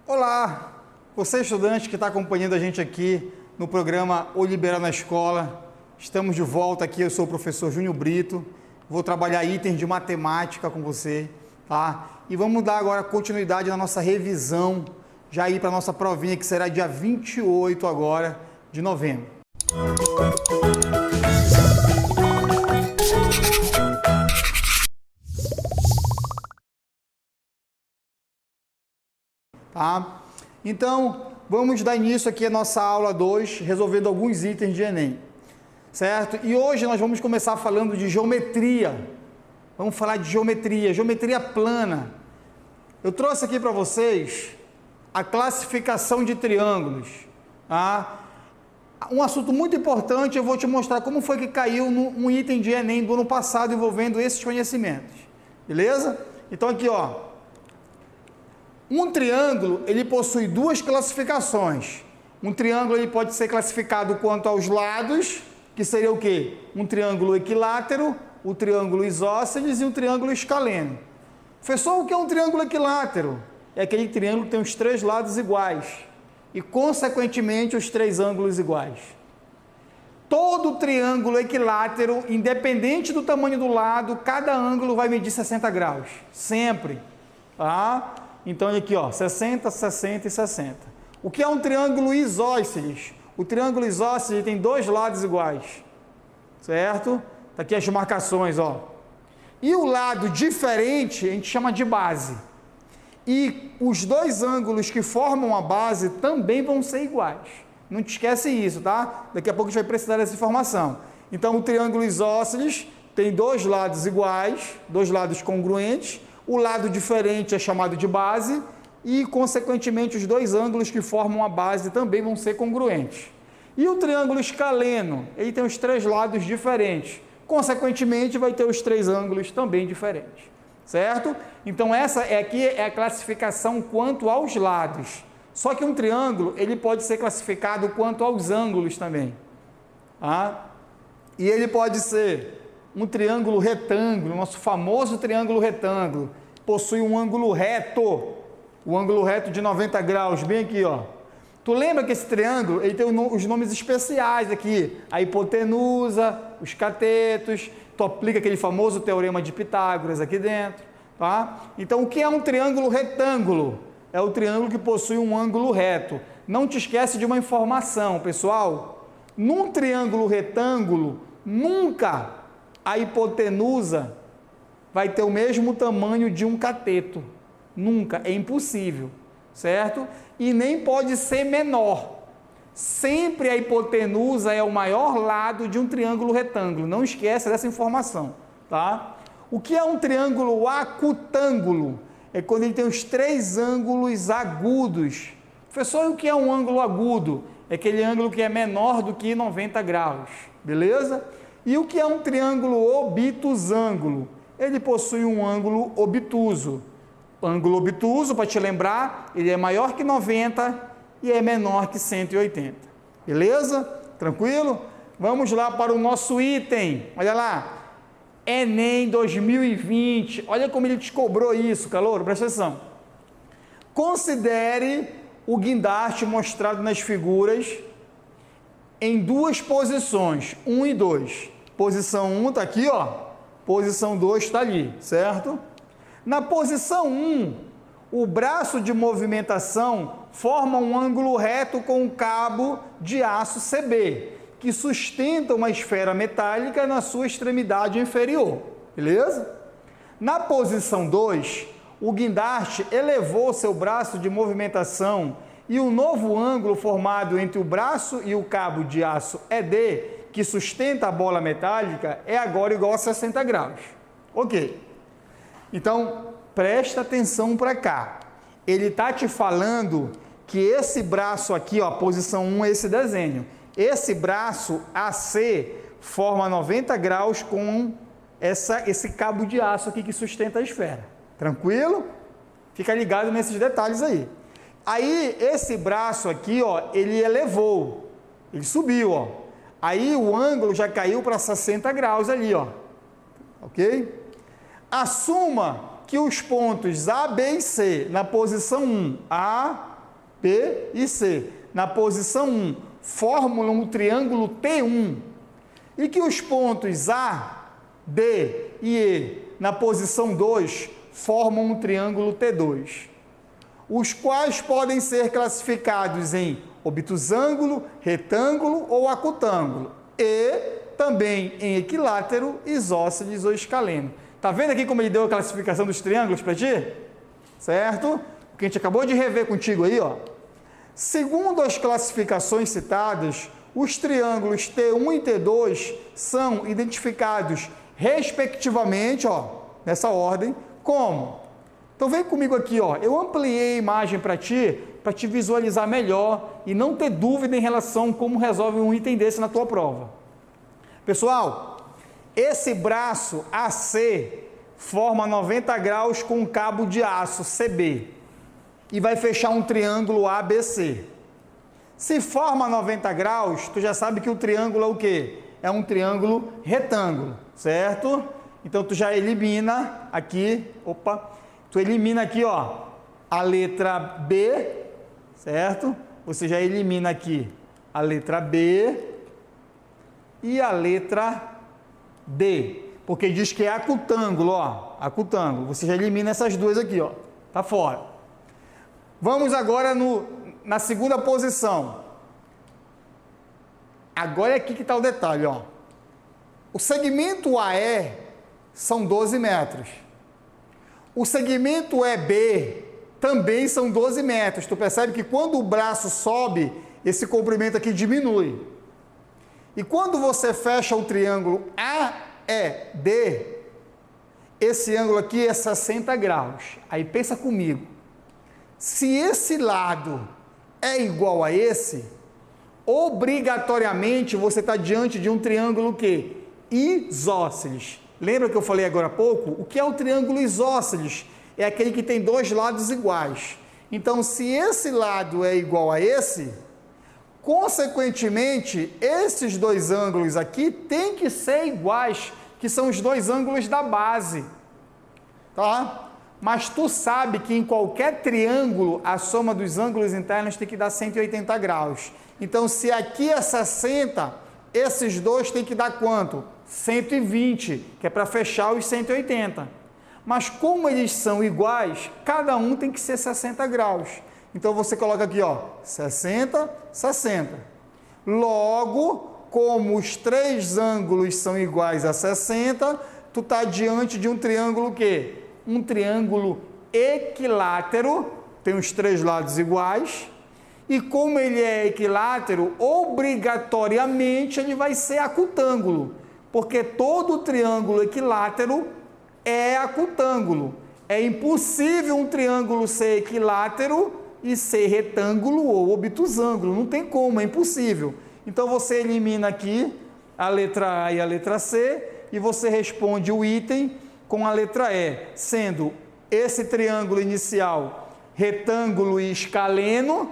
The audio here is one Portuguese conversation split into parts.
Olá, você estudante que está acompanhando a gente aqui no programa O Liberal na Escola. Estamos de volta aqui, eu sou o professor Júnior Brito, vou trabalhar itens de matemática com você, tá? E vamos dar agora continuidade na nossa revisão, já ir para a nossa provinha que será dia 28 agora de novembro. Tá? Então, vamos dar início aqui à nossa aula 2, resolvendo alguns itens de Enem, certo? E hoje nós vamos começar falando de geometria. Vamos falar de geometria plana. Eu trouxe aqui para vocês a classificação de triângulos, tá? Um assunto muito importante, eu vou te mostrar como foi que caiu um item de Enem do ano passado envolvendo esses conhecimentos, beleza? Então aqui, ó. Um triângulo, ele possui duas classificações. Um triângulo ele pode ser classificado quanto aos lados, que seria o quê? Um triângulo equilátero, o triângulo isósceles e um triângulo escaleno. Professor, o que é um triângulo equilátero? É aquele triângulo que tem os três lados iguais e, consequentemente, os três ângulos iguais. Todo triângulo equilátero, independente do tamanho do lado, cada ângulo vai medir 60 graus, sempre, tá? Então, aqui, ó, 60, 60 e 60. O que é um triângulo isósceles? O triângulo isósceles tem dois lados iguais, certo? Tá aqui as marcações, ó. E o lado diferente a gente chama de base. E os dois ângulos que formam a base também vão ser iguais. Não te esquece isso, tá? Daqui a pouco a gente vai precisar dessa informação. Então, o triângulo isósceles tem dois lados iguais, dois lados congruentes. O lado diferente é chamado de base e, consequentemente, os dois ângulos que formam a base também vão ser congruentes. E o triângulo escaleno, ele tem os três lados diferentes. Consequentemente, vai ter os três ângulos também diferentes, certo? Então, essa aqui é a classificação quanto aos lados. Só que um triângulo, ele pode ser classificado quanto aos ângulos também, tá? E ele pode ser um triângulo retângulo, nosso famoso triângulo retângulo, possui um ângulo reto, o ângulo reto de 90 graus, bem aqui, ó. Tu lembra que esse triângulo, ele tem os nomes especiais aqui, a hipotenusa, os catetos, tu aplica aquele famoso teorema de Pitágoras aqui dentro, tá? Então, o que é um triângulo retângulo? É o triângulo que possui um ângulo reto. Não te esquece de uma informação, pessoal. Num triângulo retângulo, nunca a hipotenusa vai ter o mesmo tamanho de um cateto. Nunca, é impossível, certo? E nem pode ser menor. Sempre a hipotenusa é o maior lado de um triângulo retângulo. Não esqueça dessa informação, tá? O que é um triângulo acutângulo? É quando ele tem os três ângulos agudos. Professor, o que é um ângulo agudo? É aquele ângulo que é menor do que 90 graus, beleza? E o que é um triângulo obtusângulo? Ele possui um ângulo obtuso. Ângulo obtuso, para te lembrar, ele é maior que 90 e é menor que 180. Beleza? Tranquilo? Vamos lá para o nosso item. Olha lá. Enem 2020. Olha como ele te cobrou isso, calouro. Presta atenção. Considere o guindaste mostrado nas figuras em duas posições, 1 e 2. Posição 1 está aqui, ó. Posição 2 está ali, certo? Na posição 1, o braço de movimentação forma um ângulo reto com um cabo de aço CB, que sustenta uma esfera metálica na sua extremidade inferior, beleza? Na posição 2, o guindaste elevou seu braço de movimentação e o novo ângulo formado entre o braço e o cabo de aço ED, que sustenta a bola metálica, é agora igual a 60 graus. Ok. Então, presta atenção para cá. Ele está te falando que esse braço aqui, ó, posição 1 é esse desenho. Esse braço AC forma 90 graus com esse cabo de aço aqui que sustenta a esfera. Tranquilo? Fica ligado nesses detalhes aí. Aí, esse braço aqui, ó, ele elevou, ele subiu, ó. Aí, o ângulo já caiu para 60 graus ali, ó. Ok? Assuma que os pontos A, B e C, na posição 1, A, B e C, na posição 1, formam um triângulo T1, e que os pontos A, D e E, na posição 2, formam um triângulo T2, os quais podem ser classificados em obtusângulo, retângulo ou acutângulo, e também em equilátero, isósceles ou escaleno. Tá vendo aqui como ele deu a classificação dos triângulos para ti? Certo? O que a gente acabou de rever contigo aí, ó. Segundo as classificações citadas, os triângulos T1 e T2 são identificados respectivamente, ó, nessa ordem, como? Então vem comigo aqui, ó. Eu ampliei a imagem para te visualizar melhor e não ter dúvida em relação a como resolve um item desse na tua prova. Pessoal, esse braço AC forma 90 graus com um cabo de aço CB e vai fechar um triângulo ABC. Se forma 90 graus, tu já sabe que o triângulo é o quê? É um triângulo retângulo, certo? Então tu já elimina aqui, tu elimina aqui, ó, a letra B, certo? Você já elimina aqui a letra B e a letra D, porque diz que é acutângulo, ó, acutângulo. Você já elimina essas duas aqui, ó, tá fora. Vamos agora na segunda posição. Agora é aqui que está o detalhe, ó. O segmento AE são 12 metros. O segmento EB também são 12 metros. Tu percebe que quando o braço sobe, esse comprimento aqui diminui. E quando você fecha o triângulo AED, esse ângulo aqui é 60 graus. Aí pensa comigo. Se esse lado é igual a esse, obrigatoriamente você está diante de um triângulo que? Isósceles. Lembra que eu falei agora há pouco? O que é o triângulo isósceles? É aquele que tem dois lados iguais. Então, se esse lado é igual a esse, consequentemente, esses dois ângulos aqui têm que ser iguais, que são os dois ângulos da base. Tá? Mas tu sabe que em qualquer triângulo, a soma dos ângulos internos tem que dar 180 graus. Então, se aqui é 60, esses dois têm que dar quanto? 120, que é para fechar os 180. Mas como eles são iguais, cada um tem que ser 60 graus. Então, você coloca aqui, ó, 60, 60. Logo, como os três ângulos são iguais a 60, tu está diante de um triângulo que? Um triângulo equilátero, tem os três lados iguais, e como ele é equilátero, obrigatoriamente ele vai ser acutângulo, porque todo triângulo equilátero é acutângulo. É impossível um triângulo ser equilátero e ser retângulo ou obtusângulo, não tem como, é impossível. Então você elimina aqui a letra A e a letra C, e você responde o item com a letra E, sendo esse triângulo inicial retângulo e escaleno,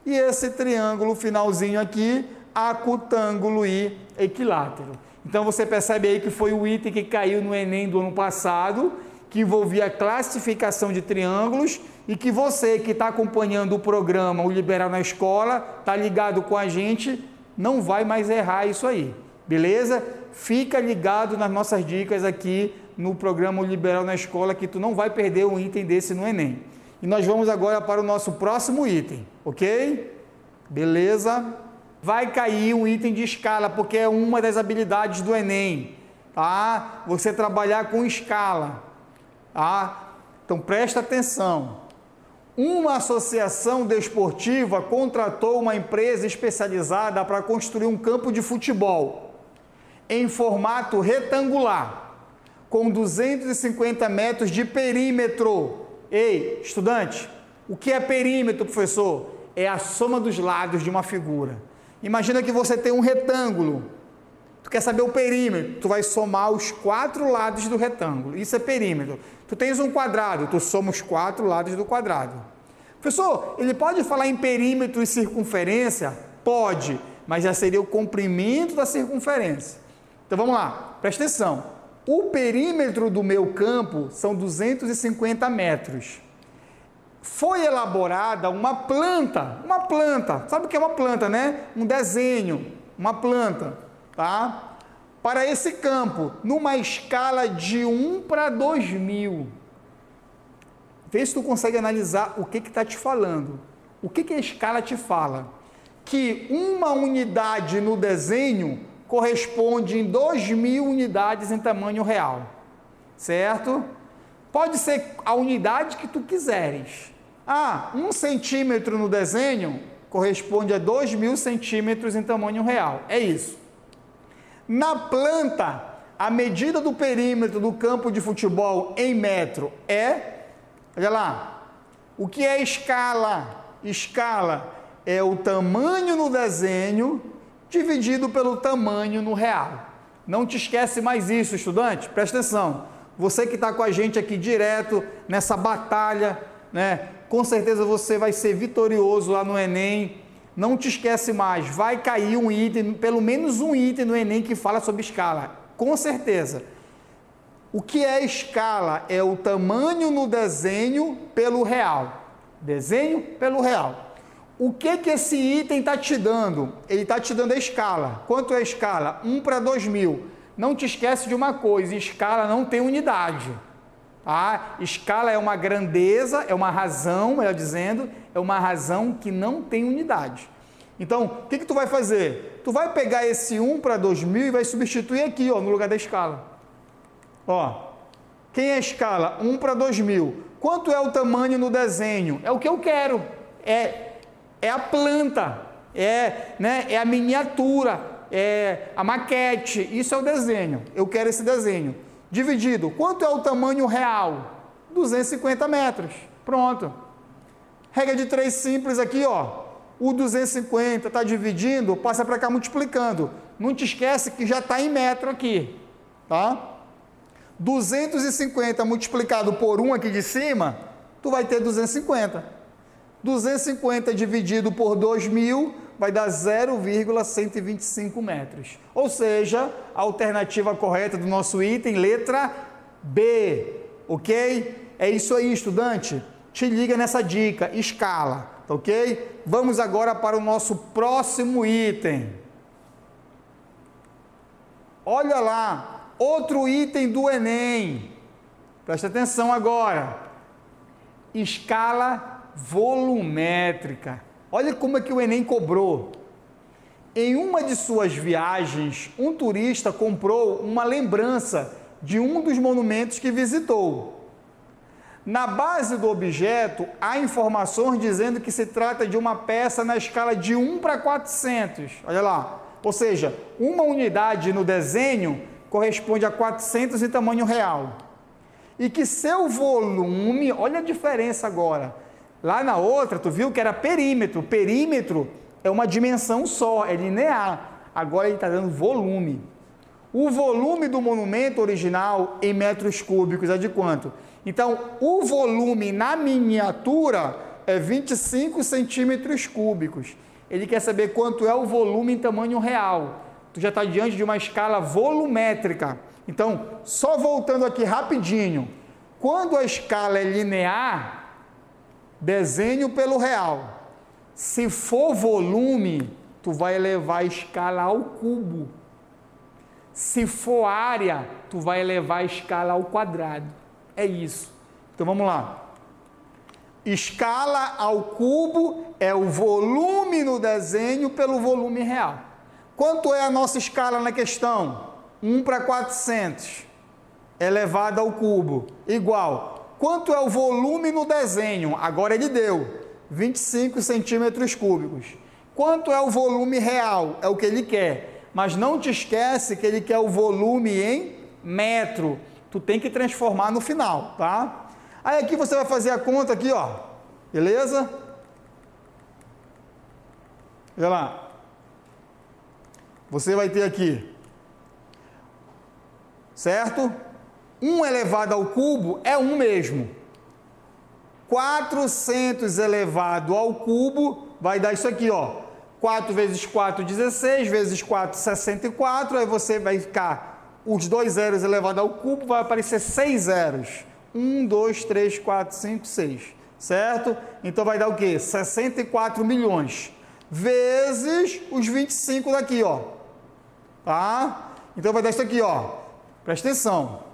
e esse triângulo finalzinho aqui, acutângulo e equilátero. Então você percebe aí que foi o item que caiu no Enem do ano passado, que envolvia a classificação de triângulos, e que você que está acompanhando o programa O Liberal na Escola, está ligado com a gente, não vai mais errar isso aí, beleza? Fica ligado nas nossas dicas aqui no programa O Liberal na Escola, que tu não vai perder um item desse no Enem. E nós vamos agora para o nosso próximo item, ok? Beleza? Vai cair um item de escala, porque é uma das habilidades do Enem, tá? Você trabalhar com escala, tá? Então presta atenção. Uma associação desportiva contratou uma empresa especializada para construir um campo de futebol em formato retangular, com 250 metros de perímetro. Ei, estudante, o que é perímetro, professor? É a soma dos lados de uma figura. Imagina que você tem um retângulo, tu quer saber o perímetro, tu vai somar os 4 lados do retângulo, isso é perímetro. Tu tens um quadrado, tu soma os 4 lados do quadrado. Professor, ele pode falar em perímetro e circunferência? Pode, mas já seria o comprimento da circunferência. Então vamos lá, presta atenção. O perímetro do meu campo são 250 metros. Foi elaborada uma planta, sabe o que é uma planta, né? Um desenho, uma planta, tá? Para esse campo, numa escala de 1 para 2.000. Vê se tu consegue analisar o que está te falando. O que a escala te fala? Que uma unidade no desenho corresponde em 2.000 unidades em tamanho real, certo? Pode ser a unidade que tu quiseres. 1 centímetro no desenho corresponde a 2.000 centímetros em tamanho real. É isso. Na planta, a medida do perímetro do campo de futebol em metro olha lá, o que é escala? Escala é o tamanho no desenho dividido pelo tamanho no real. Não te esquece mais isso, estudante, presta atenção. Você que está com a gente aqui direto nessa batalha, né? Com certeza você vai ser vitorioso lá no Enem. Não te esquece mais, vai cair um item, pelo menos um item no Enem que fala sobre escala, com certeza. O que é escala? É o tamanho no desenho pelo real. Desenho pelo real. O que esse item está te dando? Ele está te dando a escala. Quanto é a escala? 1 para 2.000. Não te esquece de uma coisa, escala não tem unidade. Tá? Escala é uma grandeza, é uma razão, melhor dizendo, é uma razão que não tem unidade. Então, o que tu vai fazer? Tu vai pegar esse 1 para 2.000 e vai substituir aqui, no lugar da escala. Quem é a escala? 1 para 2.000. Quanto é o tamanho no desenho? É o que eu quero. É a planta, é a miniatura, é a maquete. Isso é o desenho. Eu quero esse desenho. Dividido. Quanto é o tamanho real? 250 metros. Pronto. Regra de 3 simples aqui, O 250 está dividindo, passa para cá multiplicando. Não te esquece que já está em metro aqui, tá? 250 multiplicado por 1 aqui de cima, tu vai ter 250. 250 dividido por 2.000 vai dar 0,125 metros. Ou seja, a alternativa correta do nosso item, letra B, ok? É isso aí, estudante. Te liga nessa dica, escala, ok? Vamos agora para o nosso próximo item. Olha lá, outro item do Enem. Presta atenção agora. Escala volumétrica. Olha como é que o Enem cobrou. Em uma de suas viagens, um turista comprou uma lembrança de um dos monumentos que visitou. Na base do objeto, há informações dizendo que se trata de uma peça na escala de 1 para 400. Olha lá. Ou seja, uma unidade no desenho corresponde a 400 em tamanho real. E que seu volume, olha a diferença agora. Lá na outra, tu viu que era perímetro. Perímetro é uma dimensão só, é linear. Agora ele está dando volume. O volume do monumento original em metros cúbicos é de quanto? Então, o volume na miniatura é 25 centímetros cúbicos. Ele quer saber quanto é o volume em tamanho real. Tu já está diante de uma escala volumétrica. Então, só voltando aqui rapidinho. Quando a escala é linear, desenho pelo real. Se for volume, tu vai elevar a escala ao cubo. Se for área, tu vai elevar a escala ao quadrado. É isso. Então vamos lá. Escala ao cubo é o volume no desenho pelo volume real. Quanto é a nossa escala na questão? 1 para 400 elevado ao cubo, igual. Quanto é o volume no desenho? Agora ele deu 25 centímetros cúbicos. Quanto é o volume real? É o que ele quer. Mas não te esquece que ele quer o volume em metro. Tu tem que transformar no final, tá? Aí aqui você vai fazer a conta aqui, Beleza? Olha lá. Você vai ter aqui, certo? 1 elevado ao cubo é 1 mesmo. 400 elevado ao cubo vai dar isso aqui, 4 vezes 4, 16, vezes 4, 64. Aí você vai ficar os 2 zeros elevado ao cubo, vai aparecer 6 zeros. 1, 2, 3, 4, 5, 6. Certo? Então vai dar o quê? 64 milhões. Vezes os 25 daqui, ó. Tá? Então vai dar isso aqui, ó. Presta atenção.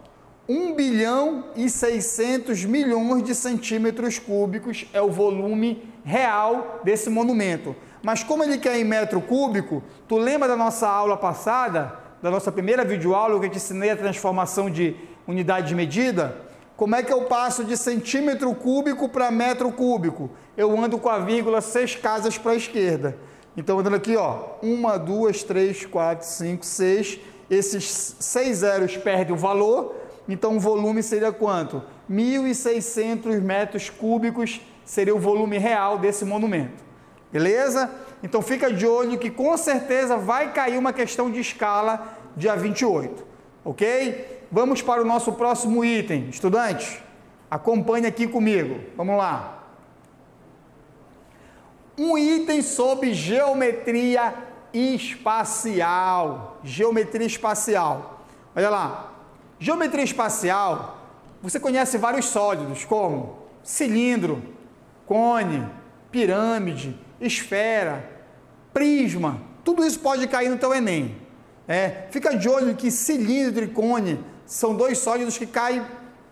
1 bilhão e 600 milhões de centímetros cúbicos é o volume real desse monumento. Mas como ele quer em metro cúbico, tu lembra da nossa aula passada, da nossa primeira videoaula, que eu te ensinei a transformação de unidade de medida? Como é que eu passo de centímetro cúbico para metro cúbico? Eu ando com a vírgula 6 casas para a esquerda. Então, andando aqui, ó, 1, 2, 3, 4, 5, 6. Esses 6 zeros perdem o valor, então o volume seria quanto? 1.600 metros cúbicos seria o volume real desse monumento. Beleza? Então, fica de olho que com certeza vai cair uma questão de escala dia 28. Ok? Vamos para o nosso próximo item. Estudantes, acompanhe aqui comigo. Vamos lá. Um item sobre geometria espacial. Geometria espacial. Olha lá. Geometria espacial, você conhece vários sólidos, como cilindro, cone, pirâmide, esfera, prisma. Tudo isso pode cair no teu Enem. Fica de olho que cilindro e cone são 2 sólidos que caem,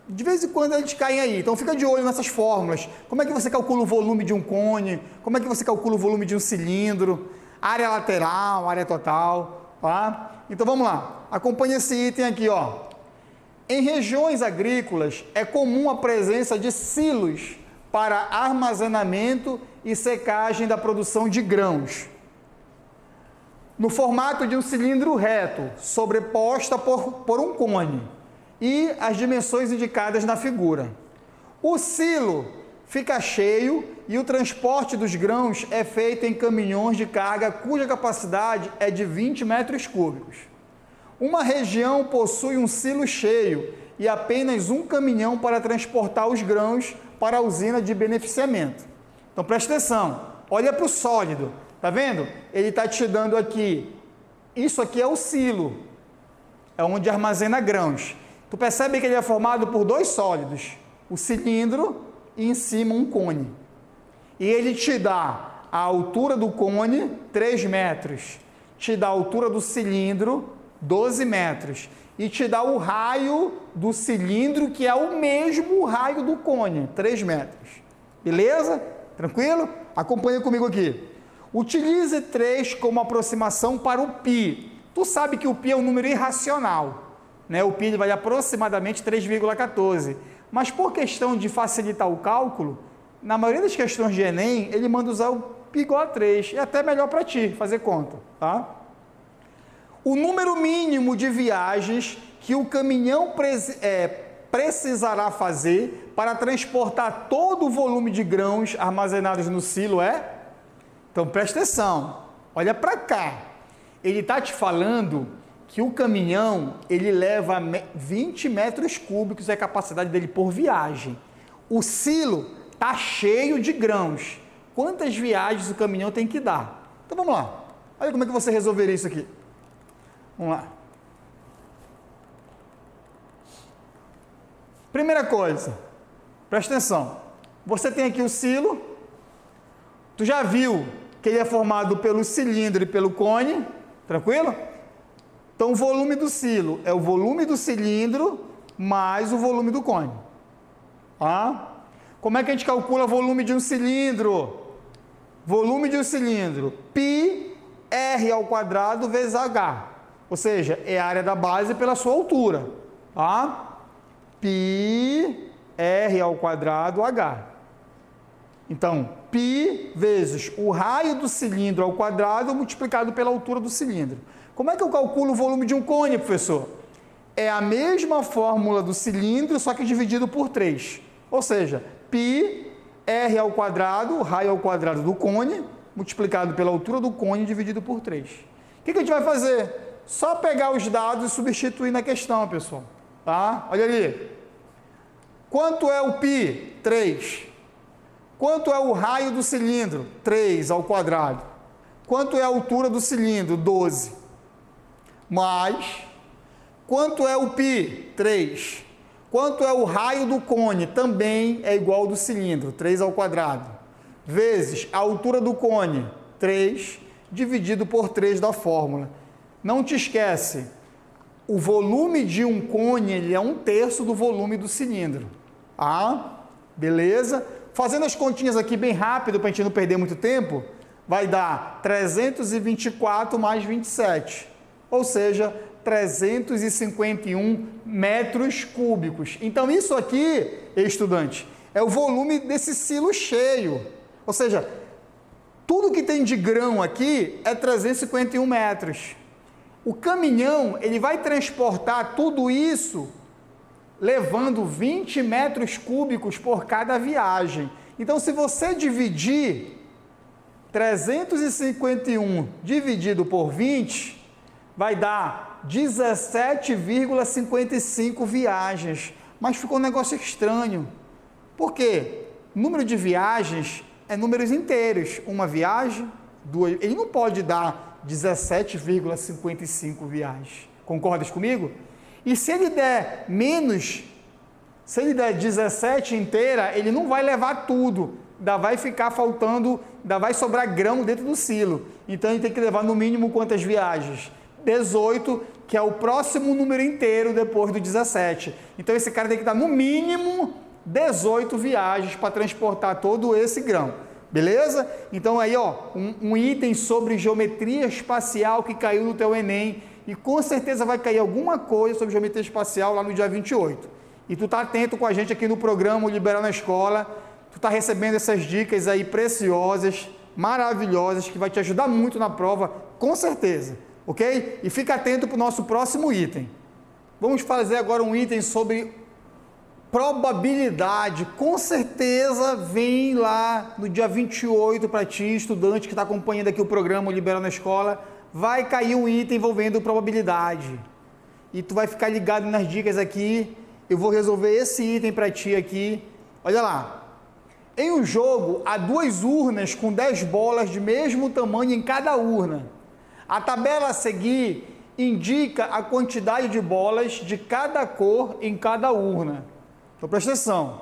de vez em quando eles caem aí. Então fica de olho nessas fórmulas. Como é que você calcula o volume de um cone? Como é que você calcula o volume de um cilindro? Área lateral, área total, tá? Então vamos lá. Acompanhe esse item aqui, ó. Em regiões agrícolas é comum a presença de silos para armazenamento e secagem da produção de grãos, no formato de um cilindro reto, sobreposta por um cone, e as dimensões indicadas na figura. O silo fica cheio e o transporte dos grãos é feito em caminhões de carga cuja capacidade é de 20 metros cúbicos. Uma região possui um silo cheio e apenas um caminhão para transportar os grãos para a usina de beneficiamento. Então presta atenção, olha para o sólido. Tá vendo? Ele está te dando aqui, isso aqui é o silo, é onde armazena grãos. Tu percebe que ele é formado por 2 sólidos, o cilindro e em cima um cone. E ele te dá a altura do cone, 3 metros, te dá a altura do cilindro, 12 metros, e te dá o raio do cilindro, que é o mesmo raio do cone, 3 metros. Beleza? Tranquilo? Acompanha comigo aqui. Utilize 3 como aproximação para o π. Tu sabe que o π é um número irracional, né? O π vai aproximadamente 3,14. Mas por questão de facilitar o cálculo, na maioria das questões de Enem, ele manda usar o π igual a 3. É até melhor para ti fazer conta, tá? O número mínimo de viagens que o caminhão precisará fazer para transportar todo o volume de grãos armazenados no silo é... Então, presta atenção, olha para cá, ele está te falando que o caminhão, ele leva 20 metros cúbicos, é a capacidade dele por viagem. O silo está cheio de grãos. Quantas viagens o caminhão tem que dar? Então, vamos lá, olha como é que você resolveria isso aqui. Vamos lá. Primeira coisa, presta atenção, você tem aqui o silo, tu já viu que ele é formado pelo cilindro e pelo cone, tranquilo? Então, o volume do silo é o volume do cilindro mais o volume do cone. Tá? Como é que a gente calcula o volume de um cilindro? Volume de um cilindro, π r ao quadrado vezes h. Ou seja, é a área da base pela sua altura. Tá? π r ao quadrado h. Então, π vezes o raio do cilindro ao quadrado multiplicado pela altura do cilindro. Como é que eu calculo o volume de um cone, professor? É a mesma fórmula do cilindro, só que dividido por 3. Ou seja, π r ao quadrado, o raio ao quadrado do cone, multiplicado pela altura do cone, dividido por 3. O que a gente vai fazer? Só pegar os dados e substituir na questão, pessoal. Tá? Olha ali. Quanto é o π? 3. Quanto é o raio do cilindro? 3 ao quadrado. Quanto é a altura do cilindro? 12. Mais Quanto é o π? 3. Quanto é o raio do cone? Também é igual ao do cilindro, 3 ao quadrado. Vezes a altura do cone, 3, dividido por 3 da fórmula. Não te esquece, o volume de um cone ele é 1/3 do volume do cilindro. Ah, beleza? Fazendo as continhas aqui bem rápido, para a gente não perder muito tempo, vai dar 324 mais 27, ou seja, 351 metros cúbicos. Então, isso aqui, estudante, é o volume desse silo cheio. Ou seja, tudo que tem de grão aqui é 351 metros. O caminhão, ele vai transportar tudo isso levando 20 metros cúbicos por cada viagem. Então, se você dividir 351 dividido por 20, vai dar 17,55 viagens. Mas ficou um negócio estranho. Por quê? Número de viagens é números inteiros. Uma viagem, duas. Ele não pode dar 17,55 viagens. Concordas comigo? E se ele der menos, se ele der 17 inteira, ele não vai levar tudo. Ainda vai ficar faltando, ainda vai sobrar grão dentro do silo. Então ele tem que levar no mínimo quantas viagens? 18, que é o próximo número inteiro depois do 17. Então esse cara tem que dar no mínimo 18 viagens para transportar todo esse grão. Beleza? Então aí, ó, um item sobre geometria espacial que caiu no teu Enem, e com certeza vai cair alguma coisa sobre geometria espacial lá no dia 28. E tu tá atento com a gente aqui no programa Liberal na Escola, tu tá recebendo essas dicas aí preciosas, maravilhosas, que vai te ajudar muito na prova, com certeza, ok? E fica atento para o nosso próximo item. Vamos fazer agora um item sobre probabilidade. Com certeza vem lá no dia 28 para ti, estudante que está acompanhando aqui o programa Liberal na Escola, vai cair um item envolvendo probabilidade. E tu vai ficar ligado nas dicas aqui, eu vou resolver esse item para ti aqui. Olha lá. Em um jogo, há 2 urnas com 10 bolas de mesmo tamanho em cada urna. A tabela a seguir indica a quantidade de bolas de cada cor em cada urna. Então, presta atenção.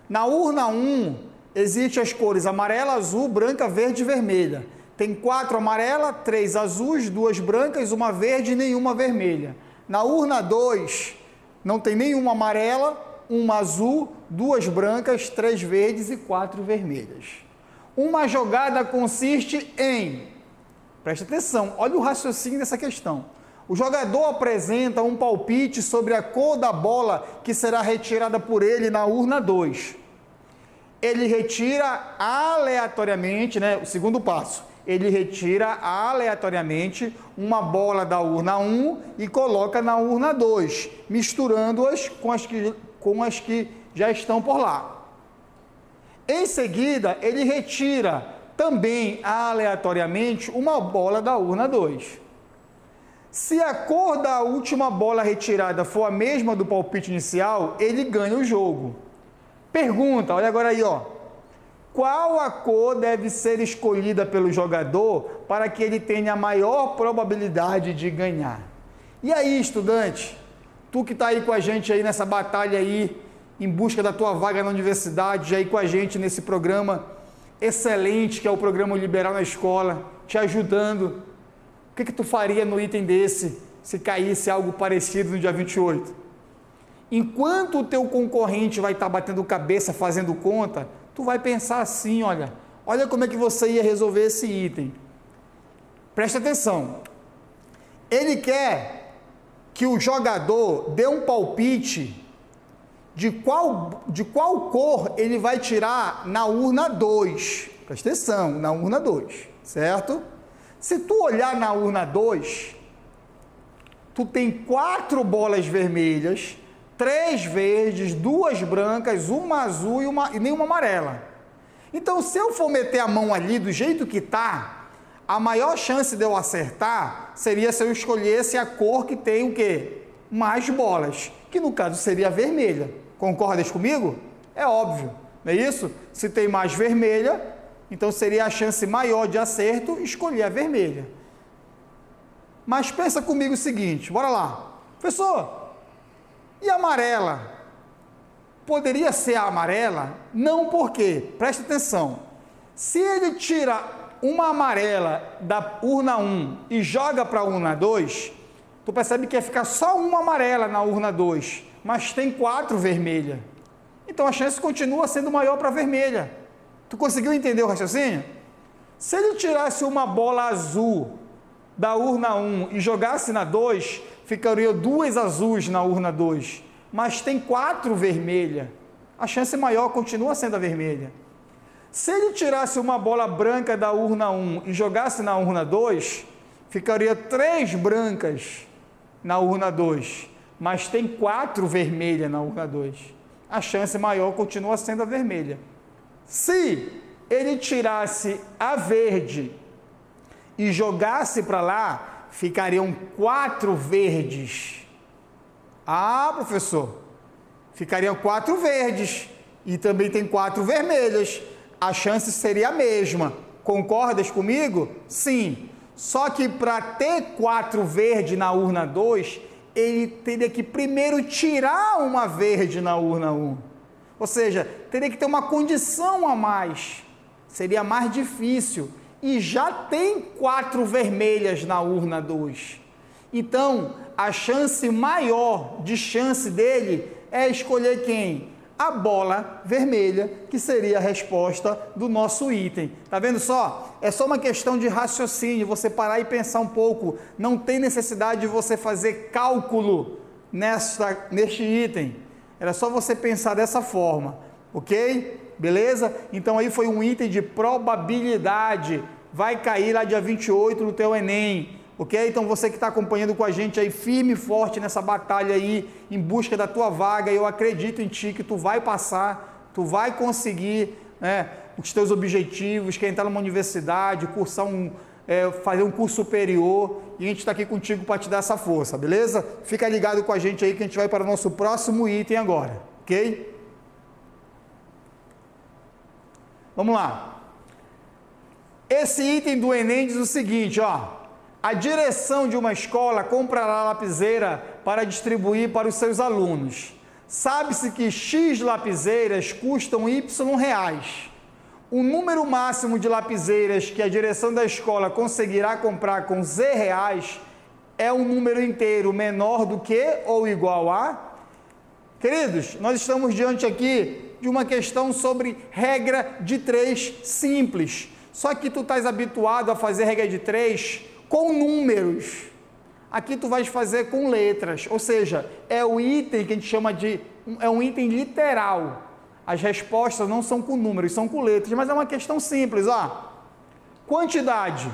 Na urna 1, existem as cores amarela, azul, branca, verde e vermelha. Tem 4 amarelas, 3 azuis, 2 brancas, 1 verde e nenhuma vermelha. Na urna 2, não tem nenhuma amarela, 1 azul, 2 brancas, 3 verdes e 4 vermelhas. Uma jogada consiste em... Presta atenção, olha o raciocínio dessa questão. O jogador apresenta um palpite sobre a cor da bola que será retirada por ele na urna 2. Ele retira aleatoriamente, né? O segundo passo. Ele retira aleatoriamente uma bola da urna 1 e coloca na urna 2, misturando-as com as que já estão por lá. Em seguida, ele retira também aleatoriamente uma bola da urna 2. Se a cor da última bola retirada for a mesma do palpite inicial, ele ganha o jogo. Pergunta, olha agora aí, ó. Qual a cor deve ser escolhida pelo jogador para que ele tenha a maior probabilidade de ganhar? E aí, estudante, tu que está aí com a gente aí nessa batalha aí, em busca da tua vaga na universidade, já aí com a gente nesse programa excelente que é o programa Liberal na Escola, te ajudando. O que tu faria no item desse, se caísse algo parecido no dia 28? Enquanto o teu concorrente vai estar batendo cabeça, fazendo conta, tu vai pensar assim, olha como é que você ia resolver esse item. Presta atenção. Ele quer que o jogador dê um palpite de qual cor ele vai tirar na urna 2. Presta atenção, na urna 2, certo? Se tu olhar na urna 2, tu tem 4 bolas vermelhas, 3 verdes, 2 brancas, 1 azul e nenhuma amarela. Então, se eu for meter a mão ali do jeito que tá, a maior chance de eu acertar seria se eu escolhesse a cor que tem o quê? Mais bolas, que no caso seria a vermelha. Concordas comigo? É óbvio, não é isso? Se tem mais vermelha, então seria a chance maior de acerto escolher a vermelha. Mas pensa comigo o seguinte, bora lá. Professor, e a amarela? Poderia ser a amarela? Não, por quê? Presta atenção. Se ele tira uma amarela da urna 1 e joga para a urna 2, tu percebe que ia ficar só uma amarela na urna 2, mas tem 4 vermelhas. Então a chance continua sendo maior para a vermelha. Tu conseguiu entender o raciocínio? Se ele tirasse uma bola azul da urna 1 e jogasse na 2, ficaria 2 azuis na urna 2, mas tem 4 vermelhas. A chance maior continua sendo a vermelha. Se ele tirasse uma bola branca da urna 1 e jogasse na urna 2, ficaria 3 brancas na urna 2, mas tem 4 vermelhas na urna 2. A chance maior continua sendo a vermelha. Se ele tirasse a verde e jogasse para lá, ficariam 4 verdes. Ah, professor, ficariam 4 verdes e também tem 4 vermelhas. A chance seria a mesma. Concordas comigo? Sim. Só que para ter 4 verdes na urna 2, ele teria que primeiro tirar uma verde na urna 1. Ou seja, teria que ter uma condição a mais. Seria mais difícil. E já tem 4 vermelhas na urna 2. Então, a chance maior de chance dele é escolher quem? A bola vermelha, que seria a resposta do nosso item. Tá vendo só? É só uma questão de raciocínio, você parar e pensar um pouco. Não tem necessidade de você fazer cálculo neste item. Era só você pensar dessa forma, ok? Beleza? Então aí foi um item de probabilidade. Vai cair lá dia 28 no teu Enem. Ok? Então você que está acompanhando com a gente aí, firme e forte nessa batalha aí, em busca da tua vaga, eu acredito em ti que tu vai passar, tu vai conseguir, né, os teus objetivos, quer entrar numa universidade, cursar fazer um curso superior, e a gente está aqui contigo para te dar essa força, beleza? Fica ligado com a gente aí que a gente vai para o nosso próximo item agora, ok? Vamos lá. Esse item do Enem diz o seguinte, ó. A direção de uma escola comprará lapiseira para distribuir para os seus alunos. Sabe-se que X lapiseiras custam Y reais. O número máximo de lapiseiras que a direção da escola conseguirá comprar com Z reais é um número inteiro menor do que ou igual a... Queridos, nós estamos diante aqui de uma questão sobre regra de 3 simples. Só que tu estás habituado a fazer regra de 3 com números. Aqui tu vais fazer com letras, ou seja, é o item que a gente chama de, é um item literal. As respostas não são com números, são com letras, mas é uma questão simples, ó. Quantidade.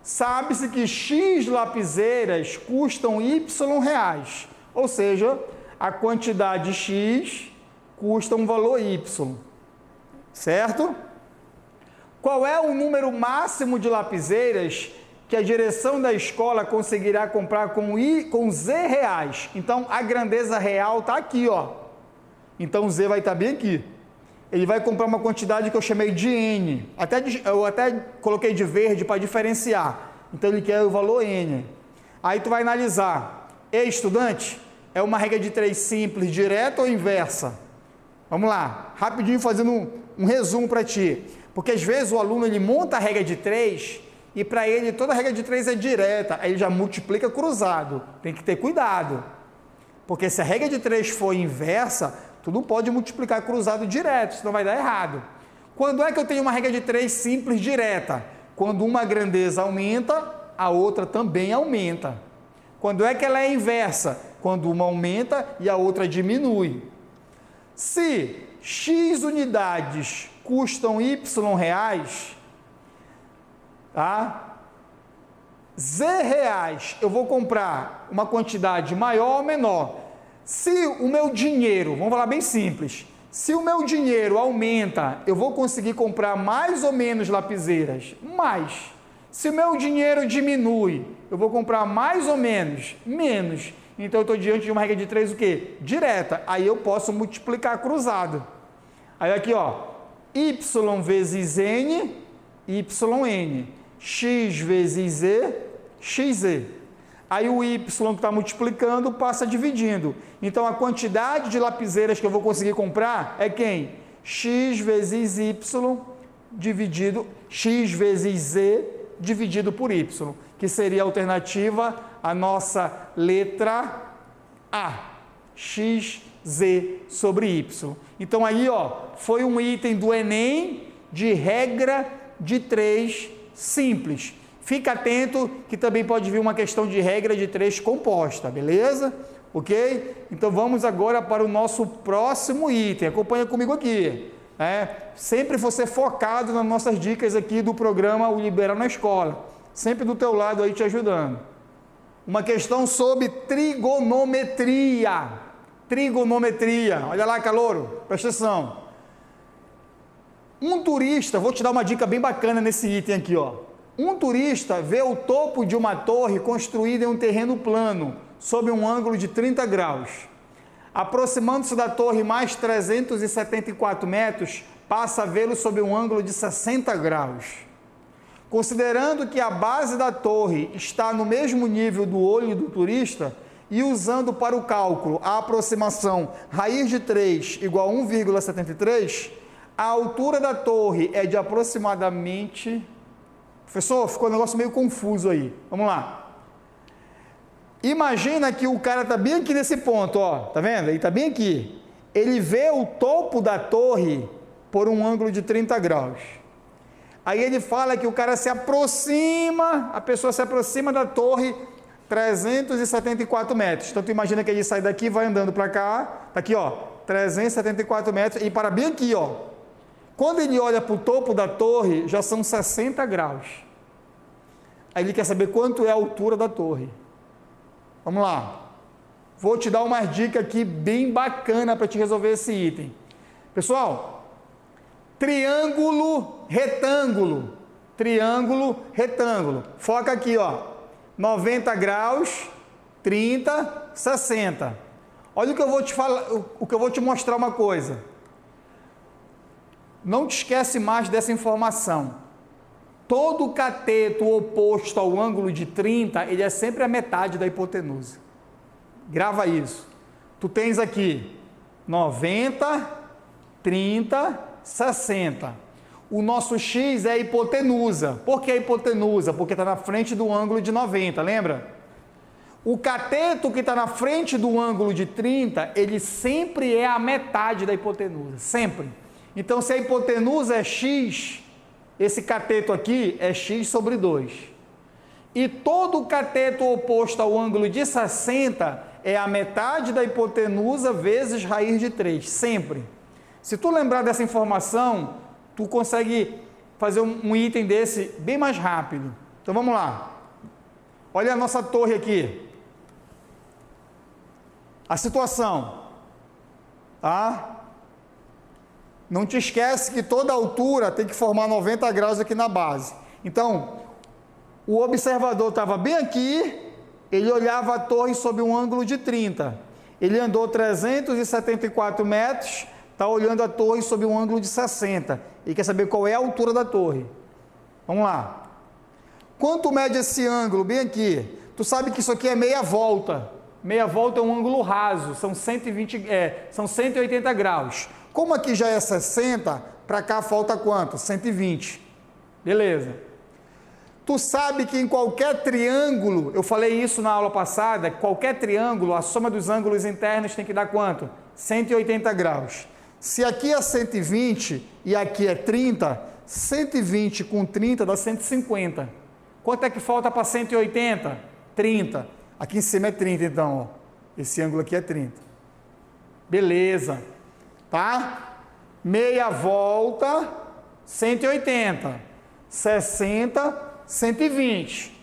Sabe-se que X lapiseiras custam Y reais, ou seja, a quantidade X custa um valor Y, certo? Qual é o número máximo de lapiseiras que a direção da escola conseguirá comprar com Z reais? Então, a grandeza real está aqui, ó. Então, o Z vai estar bem aqui. Ele vai comprar uma quantidade que eu chamei de N. Eu até coloquei de verde para diferenciar. Então, ele quer o valor N. Aí, tu vai analisar. Ei, estudante, é uma regra de 3 simples, direta ou inversa? Vamos lá, rapidinho fazendo um resumo para ti. Porque, às vezes, o aluno ele monta a regra de 3... e para ele toda a regra de 3 é direta, aí ele já multiplica cruzado, tem que ter cuidado, porque se a regra de 3 for inversa, tu não pode multiplicar cruzado direto, senão vai dar errado. Quando é que eu tenho uma regra de 3 simples direta? Quando uma grandeza aumenta, a outra também aumenta. Quando é que ela é inversa? Quando uma aumenta e a outra diminui. Se X unidades custam Y reais, tá? Z reais, eu vou comprar uma quantidade maior ou menor. Se o meu dinheiro, vamos falar bem simples, se o meu dinheiro aumenta, eu vou conseguir comprar mais ou menos lapiseiras? Mais. Se o meu dinheiro diminui, eu vou comprar mais ou menos? Menos. Então, eu estou diante de uma regra de 3, o quê? Direta. Aí eu posso multiplicar cruzado. Aí aqui, ó, Y vezes N, YN. X vezes Z, XZ. Aí o y que está multiplicando passa dividindo. Então a quantidade de lapiseiras que eu vou conseguir comprar é quem? X vezes y dividido, x vezes z dividido por y, que seria a alternativa a nossa letra A, xz sobre y. Então aí, foi um item do Enem de regra de 3 simples. Fica atento que também pode vir uma questão de regra de 3 composta, beleza? Ok? Então vamos agora para o nosso próximo item. Acompanha comigo aqui. Sempre você focado nas nossas dicas aqui do programa O Liberal na Escola. Sempre do teu lado aí te ajudando. Uma questão sobre trigonometria. Trigonometria. Olha lá, calouro, presta atenção. Um turista, vou te dar uma dica bem bacana nesse item aqui, Um turista vê o topo de uma torre construída em um terreno plano, sob um ângulo de 30 graus. Aproximando-se da torre mais 374 metros, passa a vê-lo sob um ângulo de 60 graus. Considerando que a base da torre está no mesmo nível do olho do turista e usando para o cálculo a aproximação raiz de 3 igual a 1,73, a altura da torre é de aproximadamente... Professor, ficou um negócio meio confuso aí. Vamos lá. Imagina que o cara está bem aqui nesse ponto, tá vendo? Ele está bem aqui. Ele vê o topo da torre por um ângulo de 30 graus. Aí ele fala que o cara se aproxima, a pessoa se aproxima da torre 374 metros. Então, tu imagina que ele sai daqui, vai andando para cá, tá aqui, 374 metros, e para bem aqui, Quando ele olha para o topo da torre, já são 60 graus. Aí ele quer saber quanto é a altura da torre. Vamos lá. Vou te dar uma dica aqui bem bacana para te resolver esse item. Pessoal, triângulo, retângulo. Triângulo, retângulo. Foca aqui, 90 graus, 30, 60. Olha o que eu vou te falar, o que eu vou te mostrar uma coisa. Não te esquece mais dessa informação. Todo cateto oposto ao ângulo de 30, ele é sempre a metade da hipotenusa. Grava isso. Tu tens aqui 90, 30, 60. O nosso x é a hipotenusa. Por que a hipotenusa? Porque está na frente do ângulo de 90, lembra? O cateto que está na frente do ângulo de 30, ele sempre é a metade da hipotenusa, sempre. Então, se a hipotenusa é x, esse cateto aqui é x sobre 2. E todo cateto oposto ao ângulo de 60 é a metade da hipotenusa vezes raiz de 3, sempre. Se tu lembrar dessa informação, tu consegue fazer um item desse bem mais rápido. Então, vamos lá. Olha a nossa torre aqui. A situação, tá? Não te esquece que toda altura tem que formar 90 graus aqui na base. Então, o observador estava bem aqui, ele olhava a torre sob um ângulo de 30. Ele andou 374 metros, está olhando a torre sob um ângulo de 60. Ele quer saber qual é a altura da torre. Vamos lá. Quanto mede esse ângulo? Bem aqui. Tu sabe que isso aqui é meia volta. Meia volta é um ângulo raso, são 180 graus. Como aqui já é 60, para cá falta quanto? 120. Beleza. Tu sabe que em qualquer triângulo, eu falei isso na aula passada, qualquer triângulo, a soma dos ângulos internos tem que dar quanto? 180 graus. Se aqui é 120 e aqui é 30, 120 com 30 dá 150. Quanto é que falta para 180? 30. Aqui em cima é 30, então, esse ângulo aqui é 30. Beleza. Tá? Meia volta, 180. 60, 120.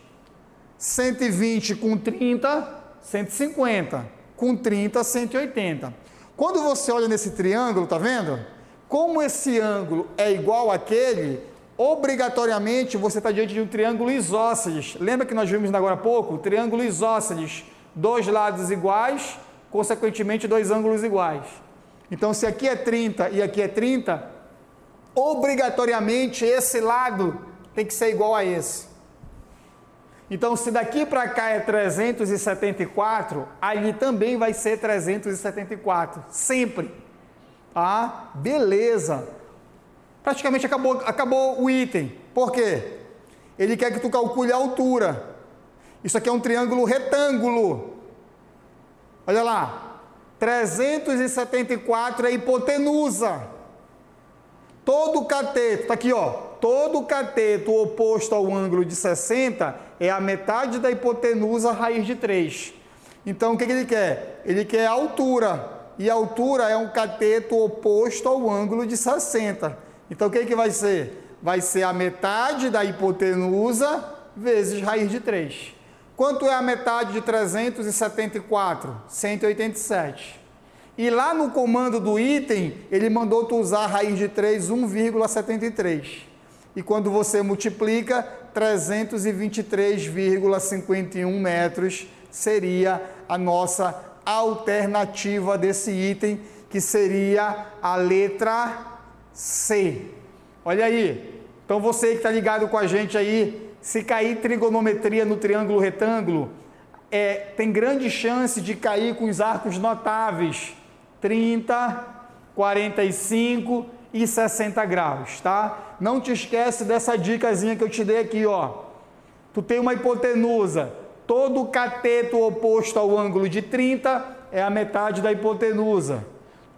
120 com 30, 150. Com 30, 180. Quando você olha nesse triângulo, tá vendo? Como esse ângulo é igual àquele, obrigatoriamente você está diante de um triângulo isósceles. Lembra que nós vimos agora há pouco? O triângulo isósceles, dois lados iguais, consequentemente dois ângulos iguais. Então, se aqui é 30 e aqui é 30, obrigatoriamente esse lado tem que ser igual a esse. Então, se daqui para cá é 374, ali também vai ser 374, sempre. Tá? Beleza. Praticamente acabou o item. Por quê? Ele quer que tu calcule a altura. Isso aqui é um triângulo retângulo. Olha lá. 374 é a hipotenusa. Todo cateto, tá aqui ó, todo cateto oposto ao ângulo de 60 é a metade da hipotenusa raiz de 3. Então, o que ele quer? Ele quer a altura, e a altura é um cateto oposto ao ângulo de 60. Então, o que vai ser? Vai ser a metade da hipotenusa vezes raiz de 3. Quanto é a metade de 374? 187. E lá no comando do item, ele mandou tu usar a raiz de 3, 1,73. E quando você multiplica, 323,51 metros seria a nossa alternativa desse item, que seria a letra C. Olha aí. Então você que está ligado com a gente aí, se cair trigonometria no triângulo retângulo, tem grande chance de cair com os arcos notáveis. 30, 45 e 60 graus, tá? Não te esquece dessa dicasinha que eu te dei aqui, ó. Tu tem uma hipotenusa, todo cateto oposto ao ângulo de 30 é a metade da hipotenusa.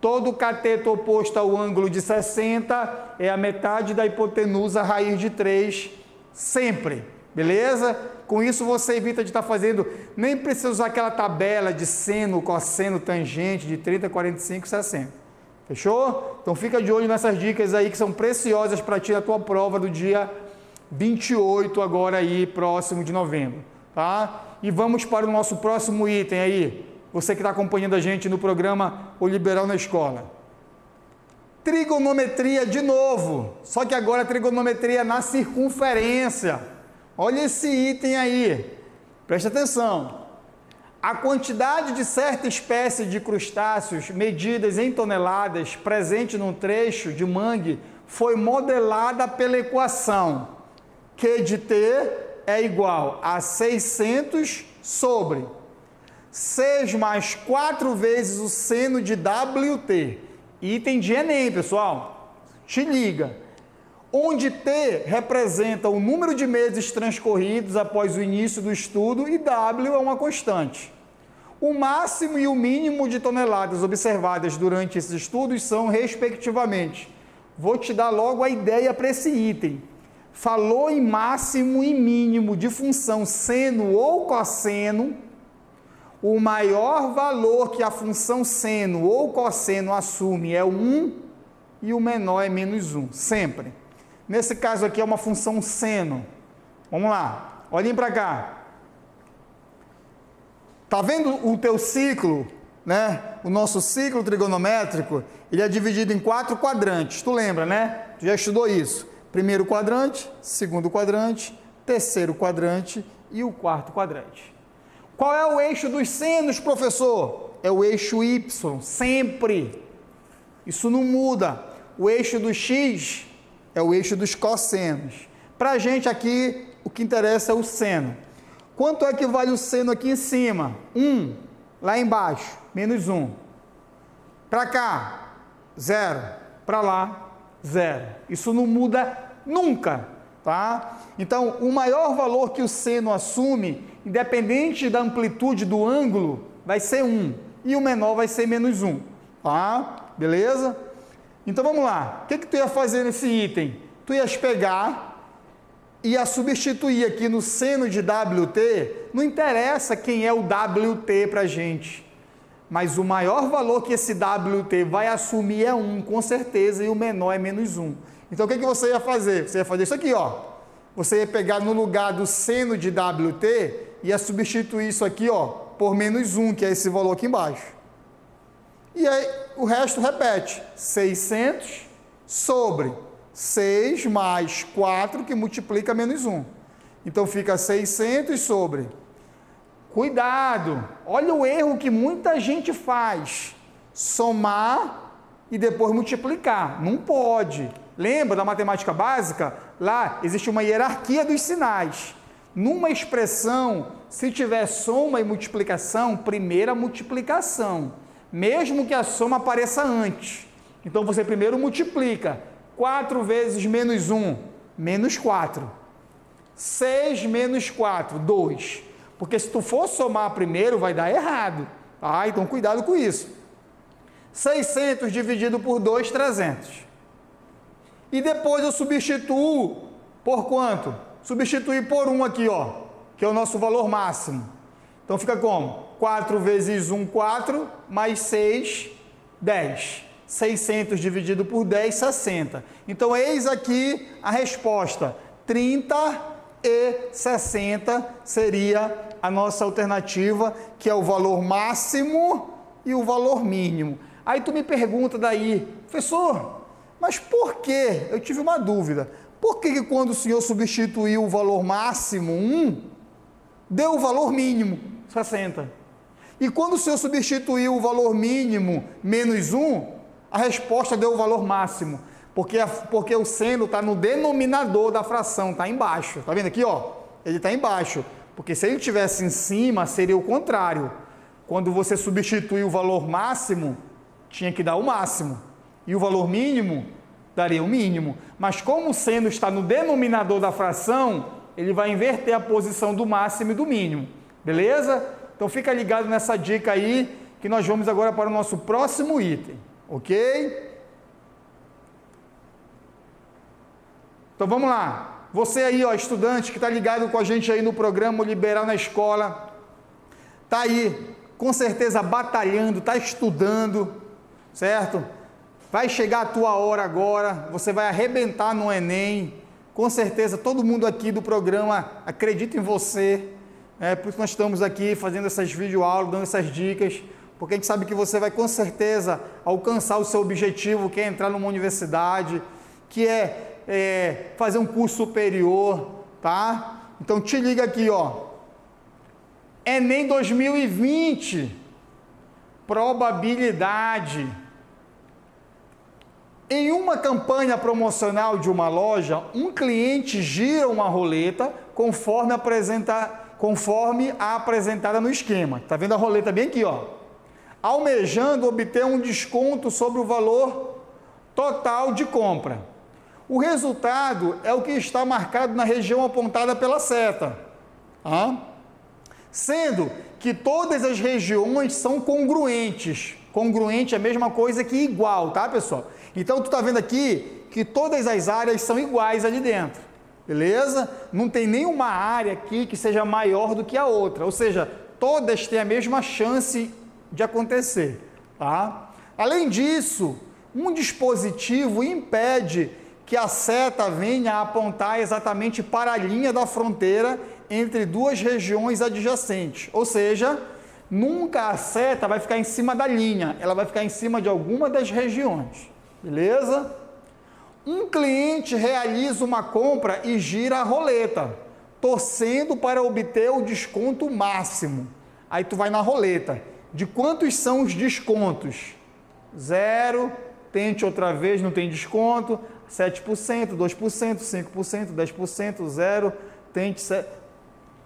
Todo cateto oposto ao ângulo de 60 é a metade da hipotenusa raiz de 3, sempre, beleza? Com isso você evita de estar fazendo, nem precisa usar aquela tabela de seno, cosseno, tangente de 30, 45, 60. Fechou? Então fica de olho nessas dicas aí que são preciosas para ti na tua prova do dia 28 agora aí, próximo de novembro, tá? E vamos para o nosso próximo item aí, você que está acompanhando a gente no programa O Liberal na Escola. Trigonometria de novo, só que agora a trigonometria na circunferência. Olha esse item aí, presta atenção. A quantidade de certa espécie de crustáceos medidas em toneladas presente num trecho de mangue foi modelada pela equação Q de T é igual a 600 sobre 6 mais 4 vezes o seno de WT. Item de Enem, pessoal. Te liga. Onde T representa o número de meses transcorridos após o início do estudo e W é uma constante. O máximo e o mínimo de toneladas observadas durante esses estudos são, respectivamente. Vou te dar logo a ideia para esse item. Falou em máximo e mínimo de função seno ou cosseno, o maior valor que a função seno ou cosseno assume é 1 e o menor é menos 1, sempre. Nesse caso aqui é uma função seno. Vamos lá, olhem para cá. Tá vendo o teu ciclo, né? O nosso ciclo trigonométrico, ele é dividido em 4 quadrantes. Tu lembra, né? Tu já estudou isso. Primeiro quadrante, segundo quadrante, terceiro quadrante e o quarto quadrante. Qual é o eixo dos senos, professor? É o eixo Y, sempre. Isso não muda. O eixo do X é o eixo dos cossenos. Para a gente aqui, o que interessa é o seno. Quanto é que vale o seno aqui em cima? 1. Lá embaixo, menos 1. Para cá, 0. Para lá, 0. Isso não muda nunca, tá? Então, o maior valor que o seno assume, independente da amplitude do ângulo, vai ser 1. E o menor vai ser menos 1, tá? Beleza? Então vamos lá, o que tu ia fazer nesse item? Tu ias pegar, ia substituir aqui no seno de WT, não interessa quem é o WT para a gente, mas o maior valor que esse WT vai assumir é 1, com certeza, e o menor é menos 1. Então o que você ia fazer? Você ia fazer isso aqui, ó. Você ia pegar no lugar do seno de WT, ia substituir isso aqui, ó, por menos 1, que é esse valor aqui embaixo. E aí o resto repete, 600 sobre 6 mais 4, que multiplica menos 1. Então fica 600 sobre. Cuidado, olha o erro que muita gente faz. Somar e depois multiplicar. Não pode. Lembra da matemática básica? Lá existe uma hierarquia dos sinais. Numa expressão, se tiver soma e multiplicação, primeira multiplicação, mesmo que a soma apareça antes. Então, você primeiro multiplica. 4 vezes menos 1, menos 4. 6 menos 4, 2. Porque se tu for somar primeiro, vai dar errado. Tá? Então, cuidado com isso. 600 dividido por 2, 300. E depois eu substituo por quanto? Substituir por 1 aqui, ó, que é o nosso valor máximo. Então, fica como? 4 vezes 1, 4, mais 6, 10. 600 dividido por 10, 60. Então, eis aqui a resposta. 30 e 60 seria a nossa alternativa, que é o valor máximo e o valor mínimo. Aí tu me pergunta daí, professor, mas por que? Eu tive uma dúvida. Por que quando o senhor substituiu o valor máximo, 1, deu o valor mínimo, 60? E quando o senhor substituiu o valor mínimo, menos 1, a resposta deu o valor máximo, porque o seno está no denominador da fração, está embaixo. Está vendo aqui, ó? Ele está embaixo, porque se ele estivesse em cima, seria o contrário. Quando você substitui o valor máximo, tinha que dar o máximo, e o valor mínimo daria o mínimo. Mas como o seno está no denominador da fração, ele vai inverter a posição do máximo e do mínimo. Beleza? Então fica ligado nessa dica aí, que nós vamos agora para o nosso próximo item. Ok? Então vamos lá. Você aí, ó, estudante que está ligado com a gente aí no programa Liberal na Escola, está aí, com certeza batalhando, está estudando, certo? Vai chegar a tua hora agora, você vai arrebentar no Enem, com certeza todo mundo aqui do programa acredita em você, por isso nós estamos aqui fazendo essas videoaulas, dando essas dicas, porque a gente sabe que você vai com certeza alcançar o seu objetivo, que é entrar numa universidade, que é fazer um curso superior, tá? Então te liga aqui, ó, Enem 2020, probabilidade. Em uma campanha promocional de uma loja, um cliente gira uma roleta conforme a apresentada no esquema. Tá vendo a roleta bem aqui, ó? Almejando obter um desconto sobre o valor total de compra. O resultado é o que está marcado na região apontada pela seta. Sendo que todas as regiões são congruentes. Congruente é a mesma coisa que igual, tá, pessoal? Então, tu está vendo aqui que todas as áreas são iguais ali dentro, beleza? Não tem nenhuma área aqui que seja maior do que a outra, ou seja, todas têm a mesma chance de acontecer, tá? Além disso, um dispositivo impede que a seta venha a apontar exatamente para a linha da fronteira entre duas regiões adjacentes, ou seja, nunca a seta vai ficar em cima da linha, ela vai ficar em cima de alguma das regiões, beleza? Um cliente realiza uma compra e gira a roleta, torcendo para obter o desconto máximo. Aí tu vai na roleta. De quantos são os descontos? 0, tente outra vez, não tem desconto, 7%, 2%, 5%, 10%, 0, tente 7%.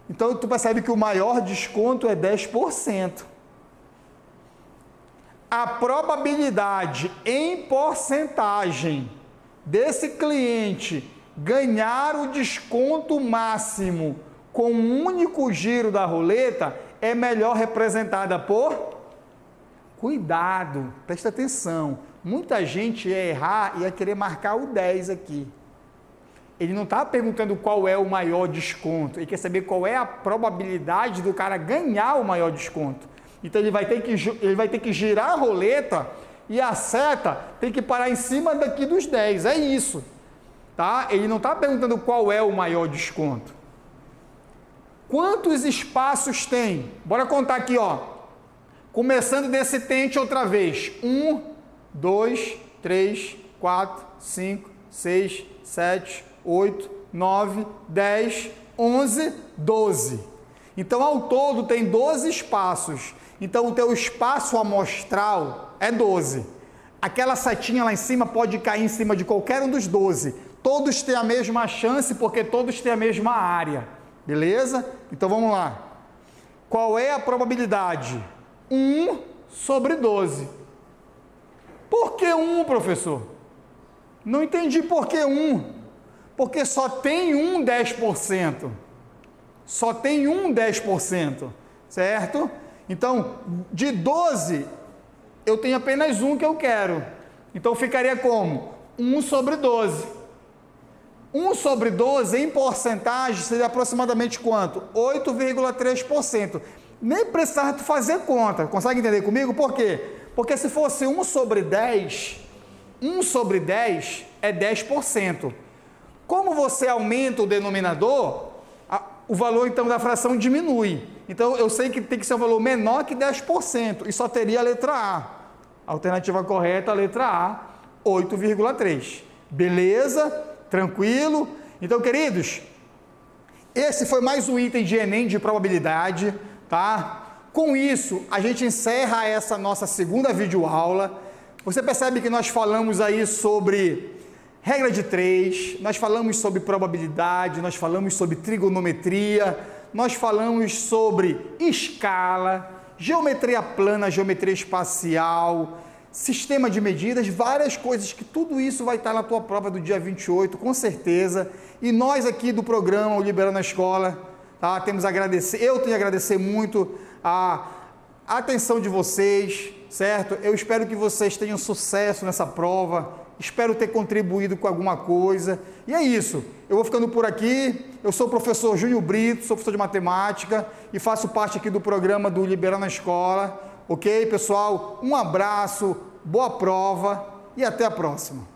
Então, tu percebe que o maior desconto é 10%. A probabilidade em porcentagem desse cliente ganhar o desconto máximo com um único giro da roleta é melhor representada por... Cuidado, presta atenção. Muita gente ia errar e ia querer marcar o 10 aqui. Ele não está perguntando qual é o maior desconto, ele quer saber qual é a probabilidade do cara ganhar o maior desconto. Então ele vai ter que girar a roleta e a seta tem que parar em cima daqui dos 10, é isso. Tá? Ele não está perguntando qual é o maior desconto. Quantos espaços tem? Bora contar aqui, ó. Começando desse tente outra vez. 1, 2, 3, 4, 5, 6, 7, 8, 9, 10, 11, 12. Então, ao todo, tem 12 espaços. Então, o teu espaço amostral é 12. Aquela setinha lá em cima pode cair em cima de qualquer um dos 12. Todos têm a mesma chance, porque todos têm a mesma área. Beleza? Então vamos lá. Qual é a probabilidade? 1 sobre 12. Por que 1, professor? Não entendi por que 1. Porque só tem um 10%. Só tem um 10%, certo? Então, de 12, eu tenho apenas um que eu quero. Então, ficaria como? 1 sobre 12. 1 sobre 12, em porcentagem, seria aproximadamente quanto? 8,3%. Nem precisava fazer conta. Consegue entender comigo? Por quê? Porque se fosse 1 sobre 10, 1 sobre 10 é 10%. Como você aumenta o denominador, o valor então da fração diminui. Então eu sei que tem que ser um valor menor que 10% e só teria a letra A. A alternativa correta, a letra A, 8,3. Beleza? Tranquilo? Então, queridos, esse foi mais um item de Enem de probabilidade, tá? Com isso, a gente encerra essa nossa segunda videoaula. Você percebe que nós falamos aí sobre regra de 3, nós falamos sobre probabilidade, nós falamos sobre trigonometria, nós falamos sobre escala, geometria plana, geometria espacial, sistema de medidas, várias coisas que tudo isso vai estar na tua prova do dia 28, com certeza. E nós aqui do programa O Liberando a Escola, tá? Temos a agradecer, eu tenho a agradecer muito a atenção de vocês, certo? Eu espero que vocês tenham sucesso nessa prova. Espero ter contribuído com alguma coisa. E é isso. Eu vou ficando por aqui. Eu sou o professor Júnior Brito, sou professor de matemática e faço parte aqui do programa do Liberando a Escola. Ok, pessoal? Um abraço, boa prova e até a próxima.